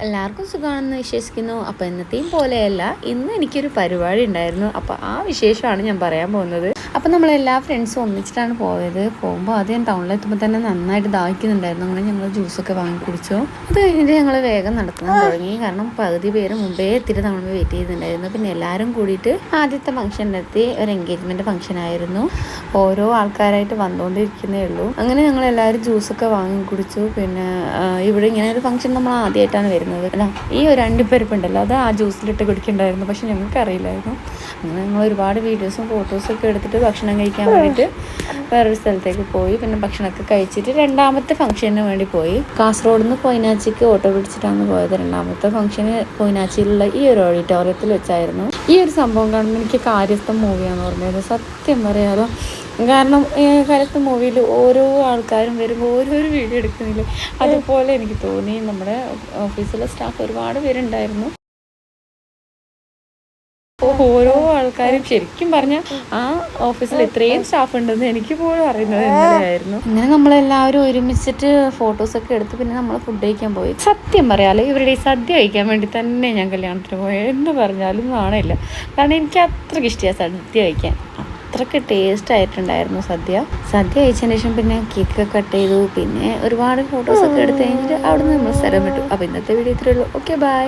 എല്ലാവർക്കും സുഖമാണെന്ന് വിശ്വസിക്കുന്നു. അപ്പോൾ എന്നത്തെയും പോലെയല്ല, ഇന്ന് എനിക്കൊരു പരിപാടി ഉണ്ടായിരുന്നു. അപ്പോൾ ആ വിശേഷമാണ് ഞാൻ പറയാൻ പോകുന്നത്. അപ്പോൾ നമ്മളെല്ലാ ഫ്രണ്ട്സും ഒന്നിച്ചിട്ടാണ് പോയത്. പോകുമ്പോൾ ആദ്യം ടൗണിലെത്തുമ്പോൾ തന്നെ നന്നായിട്ട് ദാഹിക്കുന്നുണ്ടായിരുന്നു. അങ്ങനെ ഞങ്ങൾ ജ്യൂസൊക്കെ വാങ്ങി കുടിച്ചു. അത് കഴിഞ്ഞിട്ട് ഞങ്ങൾ വേഗം നടക്കാൻ തുടങ്ങി. കാരണം പകുതി പേര് മുമ്പേ എത്തിയിട്ട് നമ്മൾ വെയിറ്റ് ചെയ്തിട്ടുണ്ടായിരുന്നു. പിന്നെ എല്ലാവരും കൂടിയിട്ട് ആദ്യത്തെ ഫംഗ്ഷനിലെത്തി. ഒരു എൻഗേജ്മെൻറ്റ് ഫംഗ്ഷനായിരുന്നു. ഓരോ ആൾക്കാരായിട്ട് വന്നുകൊണ്ടിരിക്കുന്നേ ഉള്ളൂ. അങ്ങനെ ഞങ്ങൾ എല്ലാവരും ജ്യൂസൊക്കെ വാങ്ങി കുടിച്ചു. പിന്നെ ഇവിടെ ഇങ്ങനെ ഒരു ഫംഗ്ഷൻ നമ്മൾ ആദ്യമായിട്ടാണ് വരുന്നത്. അല്ല, ഈ ഒരു അണ്ടിപ്പരിപ്പുണ്ടല്ലോ, അത് ആ ജ്യൂസിലിട്ട് കുടിക്കണ്ടായിരുന്നു. പക്ഷെ ഞങ്ങൾക്ക് അറിയില്ലായിരുന്നു. അങ്ങനെ ഞങ്ങൾ ഒരുപാട് വീഡിയോസും ഫോട്ടോസും ഒക്കെ എടുത്തിട്ട് ഭക്ഷണം കഴിക്കാൻ വേണ്ടിയിട്ട് വേറൊരു സ്ഥലത്തേക്ക് പോയി. പിന്നെ ഭക്ഷണമൊക്കെ കഴിച്ചിട്ട് രണ്ടാമത്തെ ഫംഗ്ഷന് വേണ്ടി പോയി. കാസർഗോഡ് നിന്ന് പൊയിനാച്ചിക്ക് ഓട്ടോ പിടിച്ചിട്ടാണ് പോയത്. രണ്ടാമത്തെ ഫംഗ്ഷന് പൊയിനാച്ചിയിലുള്ള ഈ ഒരു ഓഡിറ്റോറിയത്തിൽ വെച്ചായിരുന്നു. ഈ ഒരു സംഭവം കാണുമ്പോൾ എനിക്ക് കാര്യസ്ഥ മൂവിയാണെന്ന് പറഞ്ഞത്. സത്യം പറയാലോ, കാരണം കാര്യസ്ഥ മൂവിയിൽ ഓരോ ആൾക്കാരും വരുമ്പോൾ ഓരോരോ വീഡിയോ എടുക്കുന്നില്ല, അതുപോലെ എനിക്ക് തോന്നി. നമ്മുടെ ഓഫീസിലെ സ്റ്റാഫ് ഒരുപാട് പേരുണ്ടായിരുന്നു. ഓരോ ആൾക്കാരും ശരിക്കും പറഞ്ഞാൽ ആ ഓഫീസിൽ ഇത്രയും സ്റ്റാഫ് ഉണ്ടെന്ന് എനിക്ക് പോലും അറിയുന്നത് എങ്ങനെയായിരുന്നു. അങ്ങനെ നമ്മളെല്ലാവരും ഒരുമിച്ചിട്ട് ഫോട്ടോസൊക്കെ എടുത്ത് പിന്നെ നമ്മൾ ഫുഡ് കഴിക്കാൻ പോയി. സത്യം പറയാലോ, ഇവരുടെ ഈ സദ്യ കഴിക്കാൻ വേണ്ടി തന്നെ ഞാൻ കല്യാണത്തിന് പോയത്. എന്ന് പറഞ്ഞാലും നാണമില്ല, കാരണം എനിക്ക് അത്രയ്ക്ക് ഇഷ്ടമാണ് സദ്യ കഴിക്കാൻ. അത്രയ്ക്ക് ടേസ്റ്റ് ആയിട്ടുണ്ടായിരുന്നു സദ്യ കഴിച്ചതിന് ശേഷം പിന്നെ കേക്കൊക്കെ കട്ട് ചെയ്തു. പിന്നെ ഒരുപാട് ഫോട്ടോസൊക്കെ എടുത്ത് കഴിഞ്ഞിട്ട് അവിടെ നിന്ന് നമ്മൾ സ്ഥലം വിട്ടു. അപ്പോൾ ഇന്നത്തെ വീഡിയോ ഇത്രയേ ഉള്ളൂ. Okay, by.